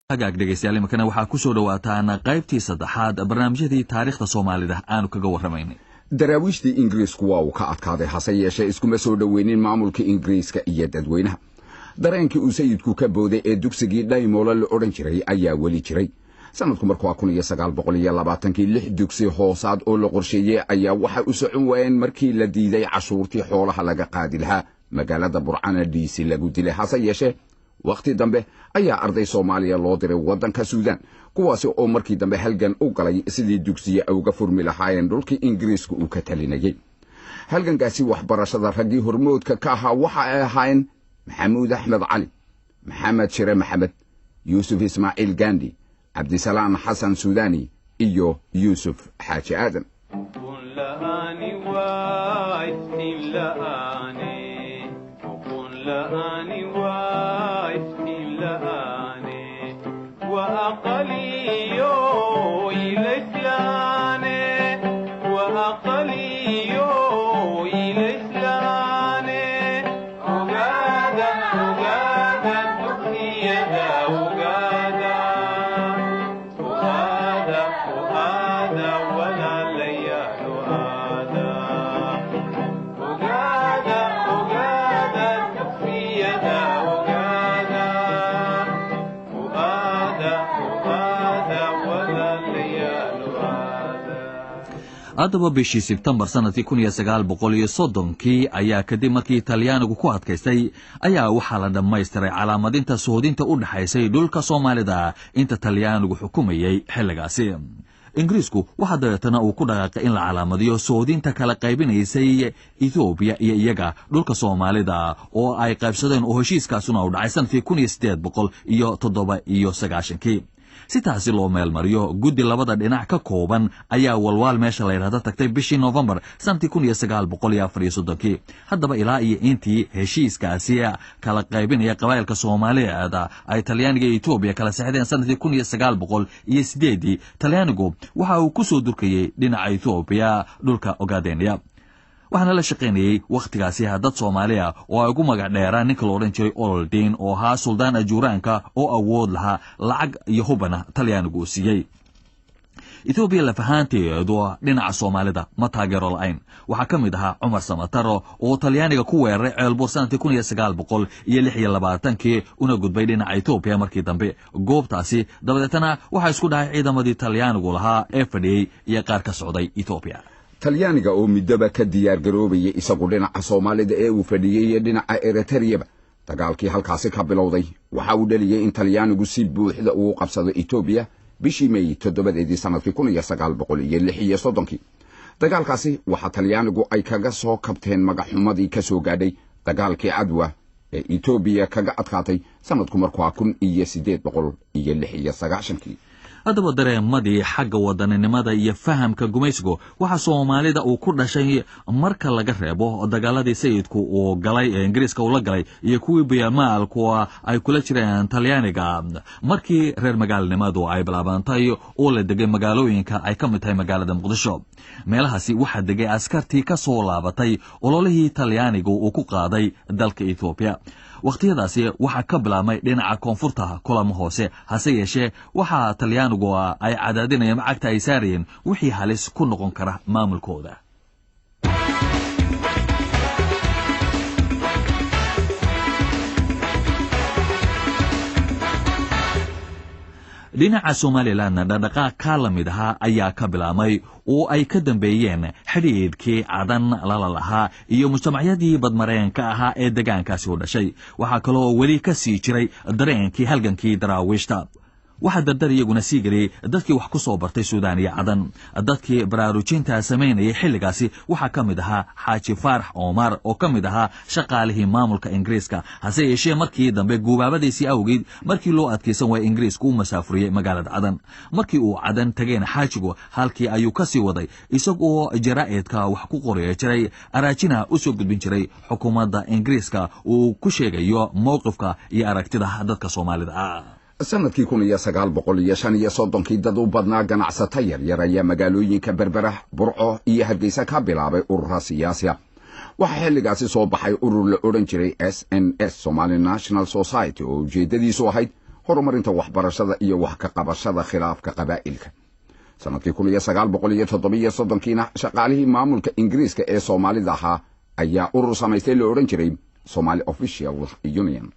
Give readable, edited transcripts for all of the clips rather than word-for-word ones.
hagaag dhegeystayaal imakana waxaa ku soo dhawaataan qaybtii saddexaad barnaamijyadii taariikhda Soomaalida aanu kaga warramaynay. daraawiishtii Ingiriisku waa uu ka adkaaday hase yeeshee iskuma soo dhaweynin maamulka Ingiriiska iyo dadweynaha. dareenkii uu sayidku ka booday ee dugsigii Dhaymoole la odhan jiray ayaa weli jiray. sanadku markuu 1920 lix dugsi hoosaad oo la qorsheeyay ayaa waxa u socon waayeen markii la diiday cashuurtii xoolaha laga qaadi lahaa magaalada Burcana DC lagu dilay. hase yeeshee waqti dambe ayaa arday Soomaaliya loo diray wadanka Suudaan kuwaas oo markii dambe halgan u galay sidii dugsiga uga furmi lahaayeen dhulkii Ingiriisku uu ka talinayay. halgankaasi waxbarashada raggii hormoodka ka ahaa waxa ay ahaayeen Maxamuud Axmed Cali, Maxamed Shire Maxamed, Yuusuf Ismaaciil Gandhi, Cabdisalaam Xasan Suudani iyo Yuusuf Xaaji Aadan. haddaba bishii Sebtembar sanadkii 1930 ayaa kadib markii Talyaanigu ku adkaystay ayaa waxaa la dhamaystiray calaamadinta soodinta u dhaxaysay dhulka Soomaalida inta Talyaanigu xukumayay xilligaasi. Ingiriisku waxa dabeetana uu ku dhaqaaqay in la calaamadiyo soodinta kala qaybinaysay Ethiopia iyo iyaga dhulka Soomaalida oo ay qaybsadeen oo heshiiskaasuna u dhacay sanadkii 1897 si taasi loo meel mariyo guddi labada dhinac ka kooban ayaa walwal meesha la yiraahdo tagtay bishii November sanadkii 1934. haddaba ilaa iyo intii heshiiskaasi kala qaybinaya qabaylka Soomaaliyeed ay Talyaaniga iyo Ethiopia kala saxdeen sanadkii 1908 Talyaanigu waxa uu ku soo durkayay dhinaca Ethiopia dhulka Ogaadeniya. waxaana la shaqeynayay waqtigaasi dad Soomaaliya oo ay ugu magac dheeraan ninka loo oran jiray Oldin oo ahaa suldaan ajuuraanka oo awood lahaa lacag iyo hubana Talyaanigu siiyay. Ethiopia la fahanteedu dhinaca Soomaalida ma taageero la'ayn. waxa ka mid ahaa Cumar Samataro oo Talyaaniga ku weeraray Ceelbuur sanadkii 1926 una gudbay dhinaca Ethiopia markii dambe. goobtaasi dabadeetana waxa isku dhacay ciidamadii Talyaanigu lahaa ee fadhiyay iyo qaar ka socday Ethiopia. Talyaaniga oo midaba ka diyaar garoobay isagu dhinaca Soomaalida ee uu fadhiyay dhinaca Eritrea. dagaalkii halkaasi ka bilowday waxa uu dhaliyay in Talyaanigu si buuxda uu qabsado Ethiopia bishii May 7 sanadkii 1936. dagaalkaasi waxa Talyaanigu ay kaga soo kabteen magaxumadii ka soo gaadhay dagaalkii Adwa ee Ethiopia kaga adkaatay sanadku markuu 1896. haddaba dareemadii xagga wadaninimada iyo fahamka gumaysigu waxa Soomaalida uu ku dhashay marka laga reebo dagaaladii sayidku uu galay ee Ingiriiska uu la galay iyo kuwii Biyaamaalku ay kula jireen Talyaaniga markii reer magaalnimadu ay bilaabantay oo la degay magaalooyinka ay ka mid tahay magaalada Muqdisho. meelahaasi waxa degay askartii ka soo laabatay ololihii Talyaanigu uu ku qaaday dalka Ethiopia. waqtiyadaasi waxa ka bilaabmay dhinaca koonfurta kulamo hoose hase yeeshee waxa Talyaanigu ay cadaadinayeen lacagta ay saareen wixii halis ku noqon kara maamulkooda. dhinaca Somaliland dhaqdhaqaaq ka lamid ah ayaa ka bilaabmay oo ay ka dambeeyeen xiriirkii cadan la lahaa iyo mujtamacyadii badmareenka ahaa ee deegaankaasi u dhashay. waxa kale oo weli ka sii jiray dareenkii halgankii daraawiishta. waxa dardar iyaguna sii galay dadkii wax ku soo bartay Suudaan iyo Cadan. dadkii baraarujinta sameynayay xilligaasi waxa ka mid ahaa Xaaji Faarax Omar oo ka mid ahaa shaqaalihii maamulka Ingiriiska. hase yeeshee markii dambe guubaabadiisii awgeed markii loo adkeysan waayay Ingiriisku uu masaafuriyay magaalada Cadan. markii uu Cadan tageen Xaajigu halkii ayuu ka sii waday isagoo jaraa'idka wax ku qoraya jiray araajina u soo gudbin jiray xukuumadda Ingiriiska uu ku sheegayo mowqifka iyo aragtida dadka Soomaalida. sanadkii 1935 dad u badnaa ganacsata yaryar ayaa magaalooyinka Berbera, Burco iyo Hargeysa ka bilaabay urur siyaasi ah. waxa xilligaasi soo baxay urur la oran jiray SNS Somali National Society oo ujeedadiisu ahayd horumarinta waxbarashada iyo wax ka qabashada khilaafka qabaa'ilka. sanadkii 1937kiina shaqaalihii maamulka Ingiriiska ee Soomaalida ahaa ayaa urur samaystay la oran jiray Somali Official Union.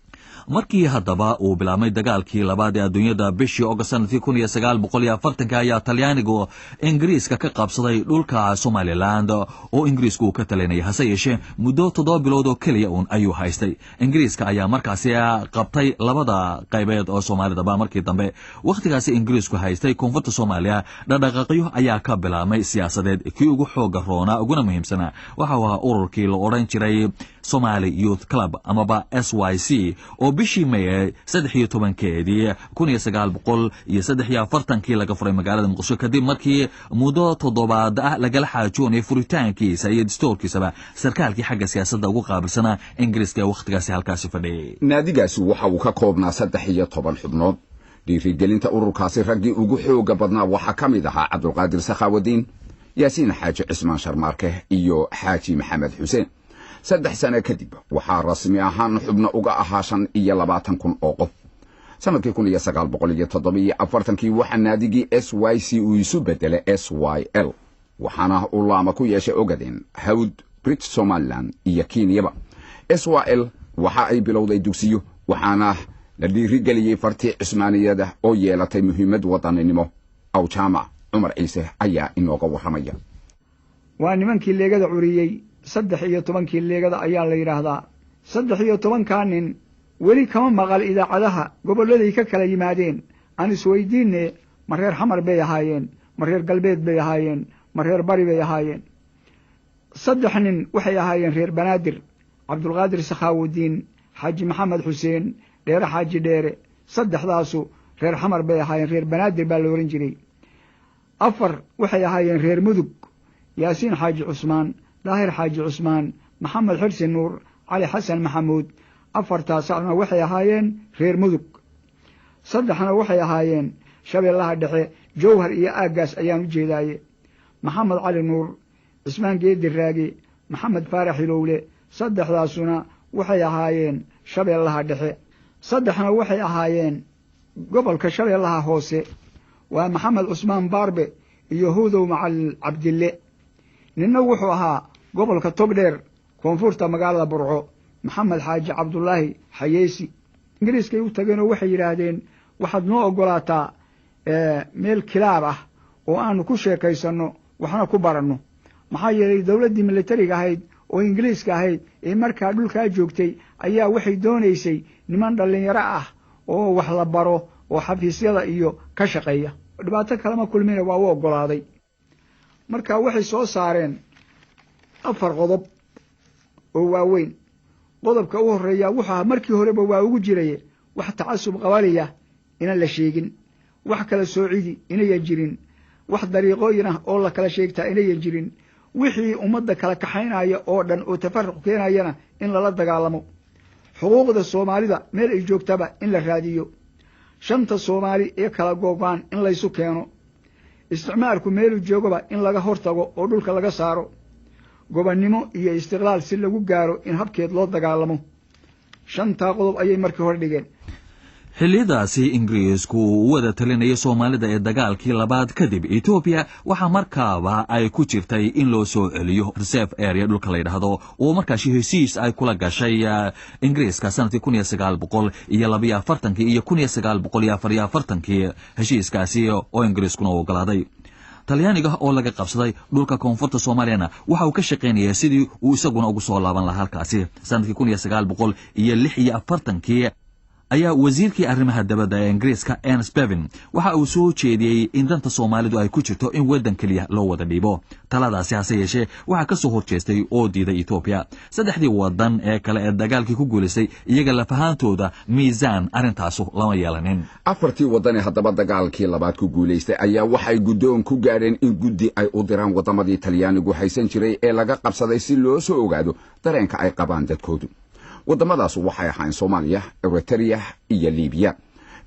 markii haddaba uu bilaabmay dagaalkii labaad ee adduunyada bishii August sanadkii 1940 ayaa Talyaanigu Ingiriiska ka qabsaday dhulka Somaliland oo Ingiriisku uu ka talinayay hase yeeshee muddo 7 bilood oo kaliya ayuu haystay. Ingiriiska ayaa markaasi qabtay labada qaybeed oo Soomaalida markii dambe waqtigaasi Ingiriisku haystay koonfurta Soomaaliya dhaqdhaqaaqyo ayaa ka bilaabmay siyaasadeed kii ugu xooga roona uguna muhiimsana waxa uu ururkii la oran jiray Somali Youth Club amaba SYC oo bishii May 13keedii 1943 laga furay magaalada Muqdisho kadib markii muddo 7 ah laga xaajoonay furitaankiisa iyo dastuurkiisaba sarkaalkii xagga siyaasadda ugu qaabilsana Ingiriiska ee waqtigaasi halkaasi fadhiyay. naadigaasi waxa uu ka koobnaa 13 xubnood. dhiirigelinta ururkaasi raggii ugu xooga badnaa waxa ka mid ahaa Cabdulqaadir Sakhaawadiin, Yaasiin Xaaji Cismaan Sharmaarke iyo Xaaji Maxamed Xuseen. 3 sano kadib waxaa rasmi ahaan xubno uga ahaa 25,000 oo qof. sanadkii 1947 waxaa naadigii SYC uu isu bedelay SYL waxaana uu laama ku yeeshay Ogaden, Hawd, British Somaliland iyo Kenyaba. SYL waxa ay bilowday dugsiyo waxaana la dhiirigeliyay fartii Cismaaniyada oo yeelatay muhiimad wadaninimo. aw jaamac Cumar Ciise ayaa inooga warramaya. waa nimankii leegada curiyay 13 leegada ayaa la yiraahdaa. 13 nin weli kama maqal idaacadaha gobolladay ka kala yimaadeen. aan isweydiinay ma reer xamar bay ahaayeen, ma reer galbeed bay ahaayeen, ma reer bari bay ahaayeen. 3 nin waxay ahaayeen reer Banaadir, Cabdulqaadir Sakhaawadiin, Xaaji Maxamed Xuseen, Dheere Xaaji Dheere. 3daasu reer xamar bay ahaayeen, reer Banaadir baa la oran jiray. 4 waxay ahaayeen reer Mudug, Yaasiin Xaaji Cusmaan, Daahir Xaaji Cusmaan, Maxamed Xirsi Nuur, Cali Xasan Maxamuud. 4taasna waxay ahaayeen reer Mudug. 3na waxay ahaayeen Shabeellaha Dhexe, Jowhar iyo aagaas ayaan u jeedaaye. Maxamed Cali Nuur, Cismaan Geedi Raagi, Maxamed Faarax Ilowle. 3daasuna waxay ahaayeen Shabeellaha Dhexe. 3na waxay ahaayeen gobolka Shabeellaha Hoose. waa Maxamed Cusmaan Baarbe iyo Hudow Macal Cabdille. ninna wuxuu ahaa gobolka Togdheer koonfurta magaalada Burco, Maxamed Xaaji Cabdullaahi Xayeesi. Ingiriiskay u tageenoo waxay yiraahdeen waxaad noo ogolaataa meel kilaab ah oo aanu ku sheekaysano waxna ku baranno. maxaa yeelay dawladdii militariga ahayd oo Ingiriiska ahayd ee markaa dhulka joogtay ayaa waxay doonaysay niman dhalinyaro ah oo wax la baro oo xafiisyada iyo ka shaqeeya. dhibaato kale ma kulmina waa u ogolaaday. marka waxay soo saareen 4 qodob oo waaweyn. qodobka u horeeya waxa markii horeba waa ugu jiray wax tacasub qabaliya inaan la sheegin, wax kala soocidi inay jirin, wax dariiqooyin ah oo la kala sheegtaa inay jirin, wixii ummadda kala kaxaynaya oo dhan oo tafarruq keenayana in lala dagaalamo. xuquuqda Soomaalida meel ay joogtaba in la raadiyo. 5 Soomaali ee kala goobaan in la isu keeno. isticmaalku meel joogaba in laga hortago oo dhulka laga saaro. gobonnimo iyo istiqlaal si lagu gaaro in habkeed loo dagaalamo. 5 qodob ayay markii hore dhigeen. xillidaasi Ingiriisku uu wada talinayay Soomaalida ee dagaalkii labaad kadib Ethiopia waxa markaaba ay ku jirtay in loo soo celiyo reserve area dhulka la yiraahdo oo markaas heshiis ay kula gashay Ingiriiska sanadkii 1942 iyo 1944 heshiiskaasi oo Ingiriiskuna ogolaaday. Talyaaniga oo laga qabsaday dhulka koonfurta Soomaaliyana waxa uu ka shaqeynayay sidii uu isaguna ugu soo laaban lahaa halkaasi. sanadkii 1946 ayaa wasiirkii arrimaha dibadda ee Ingiriiska Ernest Bevin waxa uu soo jeediyay in danta Soomaalidu ay ku jirto in wadan kaliya loo wada dhiibo. taladaasi hase yeeshee waxa ka soo horjeestay oo diiday Ethiopia. 3 wadan ee kale ee dagaalkii ku guuleysay iyaga la fahaantooda miisaan arintaasu lama yeelanin. 4 wadan ee haddaba dagaalkii labaad ku guuleystay ayaa waxay guddoon ku gaareen in guddi ay u diraan wadamadii Talyaanigu haysan jiray ee laga qabsaday si loo soo ogaado dareenka ay qabaan dadkoodu. wadamadaas waxay ahaayeen Soomaaliya, Eritrea iyo Liibiya.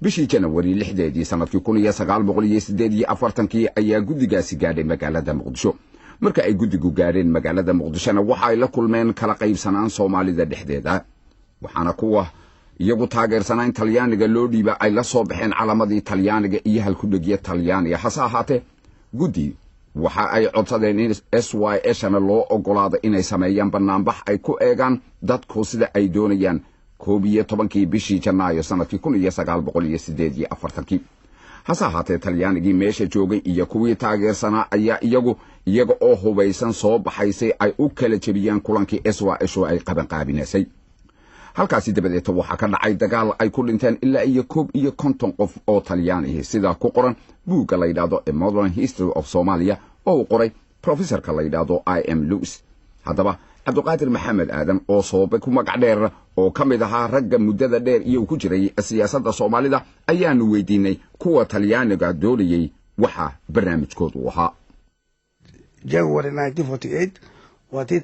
bishii January 6 sanadkii 1948 ayaa guddigaasi gaadhay magaalada Muqdisho. marka ay guddigu gaadheen magaalada Muqdishona waxa ay la kulmeen kala qaybsanaan Soomaalida dhexdeeda. waxaana kuwa iyagu taageersanaa in talyaaniga loo dhiiba ay la soo baxeen calamadii talyaaniga iyo halkudhegyo talyaaniga hase ahaatee guddi waxa ay codsadeen in SYSna loo ogolaado inay sameeyaan banaanbax ay ku eegaan dadku sida ay doonayaan 11 bishii Janaayo sanadkii 1948 hase ahaatee talyaanigii meesha joogay iyo kuwii taageersanaa ayaa iyaga oo hubaysan soo baxaysay ay u kala jebiyaan kulankii SYS oo ay qabanqaabinaysay halkaasi dabadeed waxa ka dhacay dagaal ay ku dhinteen ilaa iyo 50 qof oo Talyaani sida ku qoran buugga la yiraahdo A Modern History of Somalia oo qoray professorka la yiraahdo I.M. Lewis haddaba Cabdiqaadir Maxamed Aadan oo soobe ku magac dheer oo kamid ahaa ragga muddada dheer iyo ku jiray siyaasadda Soomaalida ayaanu weydiinay kuwa Talyaaniga doonayay waxa barnaamijkoodu ahaa January 1948 waati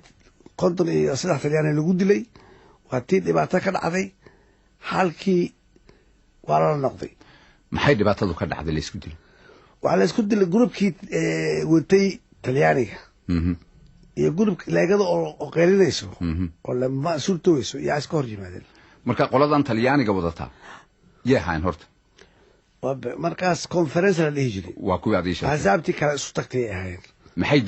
qodon iyo saddex Talyaani lagu dilay waati dhibaato ka dhacday halkii waa la noqday maxay dhibaatadu ka dhacday la isku dilay waxa la isku dilay groupkii watay Talyaaniga iyo groupka leegada oo qeylinayso oo lama suurtooyso iyo iska hor yimaadeen marka qoladan Talyaaniga wadata yahaan horta markaas conference la dhigi waa kuwa adeesha hasaabti kala isu tagtay ahayn maxay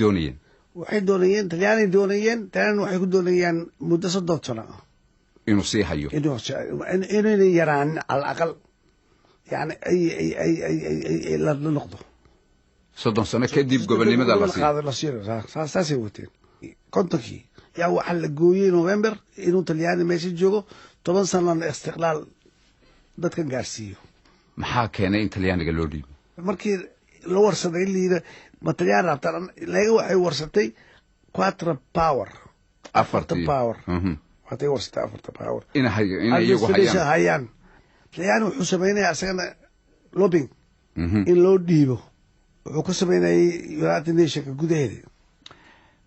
doonayeen Talyaani doonayeen tan waxay ku doonayaan muddo 3 sano inuu sii hayo inuu yaraan al aqal yani ay la noqdo 3 sano kadib gobonimada la siiyo saasay wateen kontonkii yaa waxa la gooyay November inuu Talyaani meesha joogo 10 sano istiqlaal dadka gaarsiiyo maxaa keenay in Talyaaniga loo dhiibo markii la warsaday liida Talyaani rabtaan laga waxay warsatay 4 power waxay warsatay 4 power in iyagu hayaan Talyaani wuxuu sameeyay asagana lobbying in loo dhiibo wuxuu ku sameeyay United Nations gudaheeda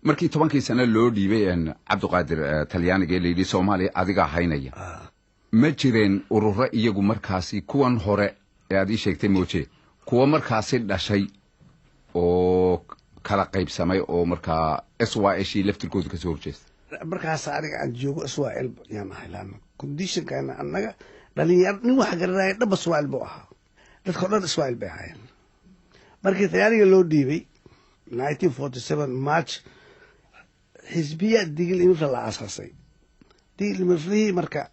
markii 10 sano loo dhiibay Cabdiqaadir Talyaaniga leeyay Soomaaliya adiga haynaya ma jireen ururo iyagu markaasi kuwan hore ee aad sheegtay mooje kuwa markaasi dhashay oo kala qaybsamay oo markaa SYS laftirkooda ka soo horjeestay markaas aniga aan joogo SYL yaan haylaan condition kan anaga dhalinyar nin wax garanay dhab SYL buu ahaa dadka dhan SYL bay ahaayeen markii Talyaaniga loo dhiibay 1947 March xisbiya digil inuu la aasasay digil mafrihi marka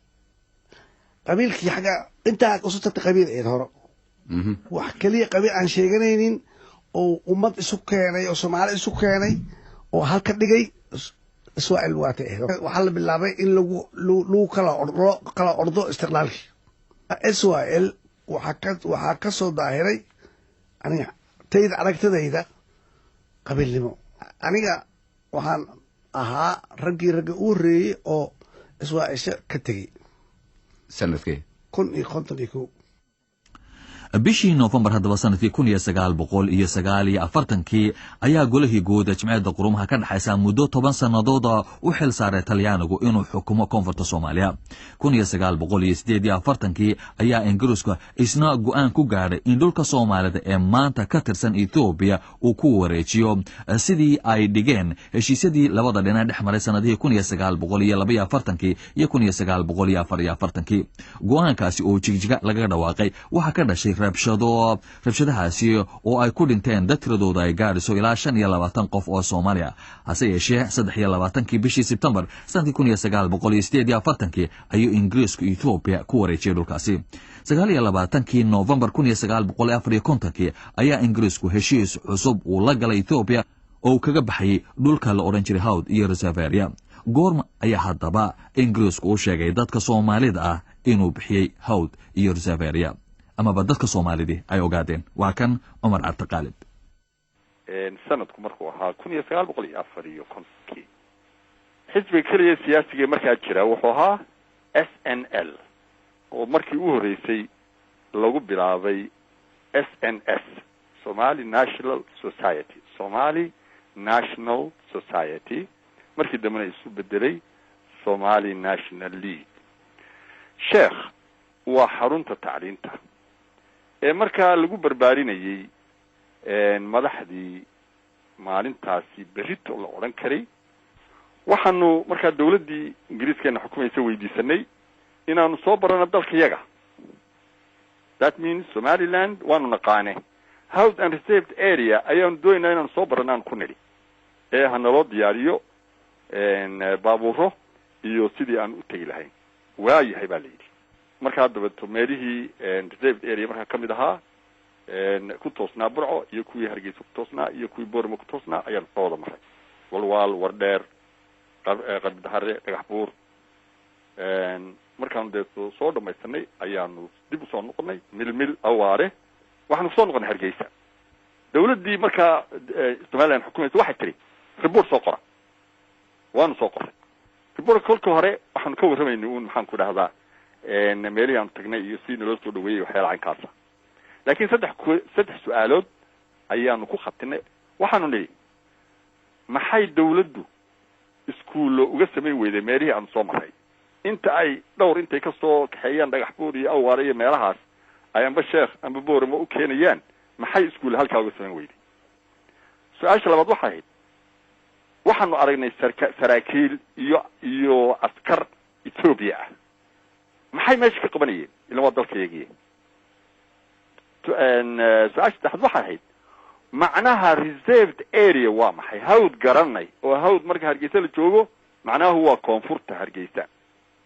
qabiilkii xaga inta u soo qabiil ee hore wax kaliya qabiil aan sheeganaynin oo ummad isu keenay oo Soomaali isu keenay oo halka dhigay SYL waxa la bilaabay in lagu kala ordo istiqlaalkii SYL waxa ka soo daahiray aniga tayda aragtadayda qabiilnimo aniga waxaan ahaa ragga u horeeyay oo SYL ka tagay sanadkii 1951 bishii November haddaba sanadkii 1949 ayaa golihii guud ee Jimciyadda Qurumaha ka dhaxaysa muddo 10 sanadood u xil saaray Talyaanigu inuu xukumo koonfurta Soomaaliya 1948 ayaa Ingiriisku isna go'aan ku gaadhay in dhulka Soomaalida ee maanta ka tirsan Ethiopia uu ku wareejiyo sidii ay dhigeen heshiisyadii labada dhinac dhexmaray sanadihii 1942 iyo 1944 go'aankaasi oo jigjiga laga dhawaaqay waxa ka dhashay rabshadahaasi oo ay ku dhinteen dad tiradooda ay gaadhiso ilaa 25 qof oo Soomaaliya hase yeeshee 23 bishii September sanadkii 1948 ayuu Ingiriisku Ethiopia ku wareejiyay dhulkaasi 29 November 1954 ayaa Ingiriisku heshiis cusub uu la galay Ethiopia oo kaga baxay dhulka la oran jiray Hawd iyo Reservoir goorma ayaa haddaba Ingiriisku u sheegay dadka Soomaalida ah inuu bixiyay Hawd iyo Reservoir ama dadka Soomaalida ay ogaadeen waa kan Umar Cabdi sanadku markuu ahaa 1954 xisbiga kaliya siyaasiga markaa jira wuxuu ahaa SNL oo markii uu horeysay lagu bilaabay SNS Somali National Society markii dambena isu bedelay Somali National League sheekh waa xarunta tacliinta ee markaa lagu barbaarinayay madaxdii maalintaasi berrito la oran karay waxaanu markaa dawladdii Ingiriiska xukumaysa weydiisanay inaanu soo barano dalkayaga. That means Somaliland waanu naqaane. Hawd and reserved area ayaanu doonayna inaanu soo baranaan ku nidhi ee hanaloo diyaariyo baabuuro iyo sidii aan u tegi lahayn. waayahay baa layidhi. markaa dabato meelihii reserved area markaa ka mid ahaa ku toosnaa Burco iyo kuwii Hargeysa ku toosnaa iyo kuwii Boorama ku toosnaa ayaan soo wada maray. walwaal wardheer qarbidahare dhagax buur markaan soo dhamaysanay ayaanu dib u soo noqonay milmil awaare waxaanu soo noqonay Hargeysa. dawladdii markaa Somaliland xukuumadda waxay tiri report soo qora. waanu soo qoray report kolka hore waxaanu ka warramaynay uun maxaan ku dhahdaa meelihii aan tagnay iyo si naloo soo dhaweeyay waxyaala caynkaasa. laakiin saddex su'aalood ayaanu ku khatinay. waxaanu nidhi maxay dawladdu iskuullo uga samayn weyday meelihii aan soo maray inta ay dhowr intay ka soo kaxeeyaan dhagax buur iyo awaare iyo meelahaas ay amba sheekh amba boorama u keenayaan maxay iskuulle halkaa uga samayn weyday. su-aasha labaad waxay ahayd waxaanu aragnay saraakiil iyo askar Ethiopia ah maxay meesha ka qabanayeen ila waa dalkayagiye. su-aasha saddexaad waxay ahayd macnaha reserved area waa maxay. hawd garanay oo hawd marka Hargeysa la joogo macnahu waa koonfurta Hargeysa.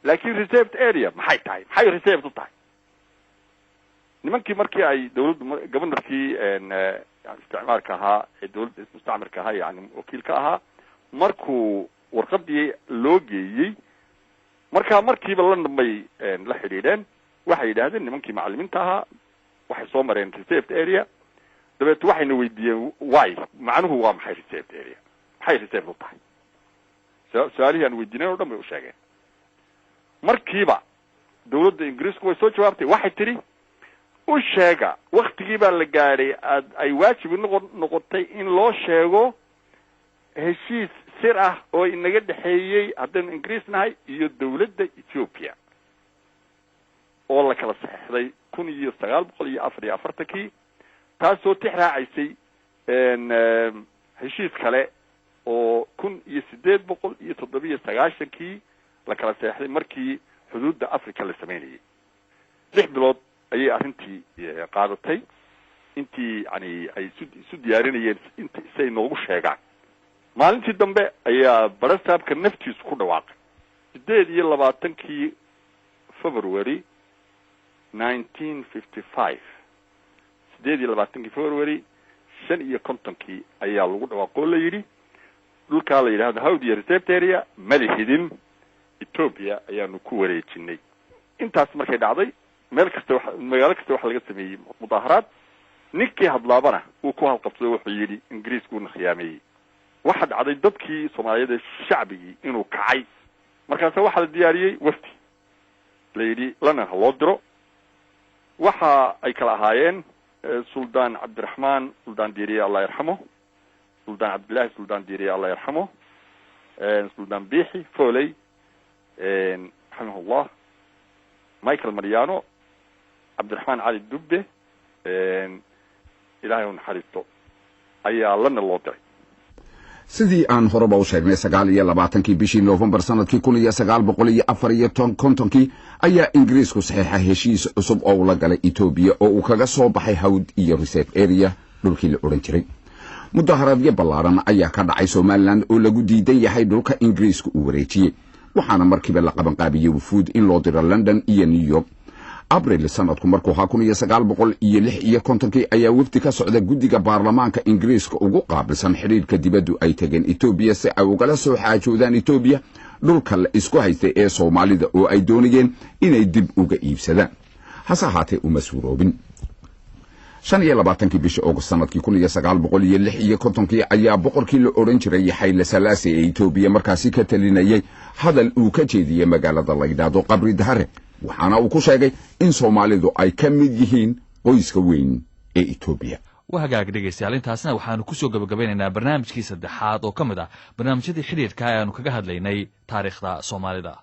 laakiin reserved area maxay tahay maxay reserved u tahay. nimankii markii ay dawladdu governorkii isticmaalka ahaa ee dawladda mustacmarka ahaa yani wakiilka ahaa markuu warqadii loo geeyey markiiba la dambay la xidhiidheen waxay yidhaahdeen nimankii macallimiinta ahaa waxay soo mareen reserved area dabeet waxayna weydiiyeen why macnuhu waa maxay reserved area maxay reserved u tahay. su-aalihii aan weydiineen oo dhan bay u sheegeen. markiiba dawladda Ingiriisku way soo jawaabtay waxay tidhi u sheega waktigii baa la gaadhay ay waajib noqotay in loo sheego heshiis sir ah oo inaga dhexeeyey haddaynu Ingiriis nahay iyo dawladda Ethiopia oo la kala saxeexday 1944 taasoo tixraacaysay heshiis kale oo 1897 la kala saxeexday markii xuduudda Afrika la sameeyay. 6 bilood ayay arrintii qaadatay intii yani ay isu diyaarinayeen say noogu sheegaan. maalintii dambe ayaa barasaabka naftiisu ku dhawaaqay 28 February 1955 28 February 55 ayaa lagu dhawaaqo la yidhi dhulkaa la yidhaahdo hawd iyo reserved area malihidin Ethiopia ayaanu ku wareejinay. intaas markay dhacday magaalo kasta waxa laga sameeyey mudaharaad. ninkii hadlaabana uu ku halqabsaday wuxuu yidhi Ingiriiskuuna khiyaameeyey. waxa dhacday dadkii Soomaaliyeed shacbigii inuu kacay. markaas waxa la diyaariyey wafdi la yidhi lana loo diro. waxa ay kala ahaayeen Suldaan Cabdiraxmaan Suldaan Diiriye Allah yarxamo, Suldaan Cabdilaahi Suldaan Diiriye Allah yarxamo, Suldaan Biixi Fooley raximahullah, Michael Mariano, Cabdiraxmaan Cali Dubbe ilaahay u naxariisto ayaa lana loo diray. sidii aan horeba u sheegnay 29 bishii November sanadkii 1954 ayaa Ingiriisku saxeexay heshiis cusub oo la galay Ethiopia oo uu kaga soo baxay hawd iyo reserved area dhulkii la oran jiray. mudaharaadyo ballaaran ayaa ka dhacay Somaliland oo lagu diidan yahay dhulka Ingiriisku uu wareejiyay. waxaana markiiba la qaban qaabiyay wufuud in loo diro London iyo New York. abril sanadku markuu 1956 ayaa wafdi ka socda guddiga baarlamaanka Ingiriiska ugu qaabilsan xiriirka dibaddu ay tageen Ethiopia si ay ugala soo xaajoodaan Ethiopia dhulka la isku haystay ee Soomaalida oo ay doonayeen inay dib uga iibsadaan. hase ahaatee uma suuroobin. 25 bishii August sanadkii 1956 ayaa boqorkii la oran jiray Haile Selassie ee Ethiopia markaasi ka talinayay hadal uu ka jeediyay magaalada la yiraahdo Qabri Dahare. waxaana uu ku sheegay in Soomaalidu ay ka mid yihiin qoyska weyn ee Ethiopia. وهاجاك dhegeystayaal intaasna waxaanu ku soo gabagabeynaynaa barnaamijkii saddexaad oo kamid ah barnaamijyadii xiriirka ee aanu kaga hadlaynay taariikhda Soomaalida.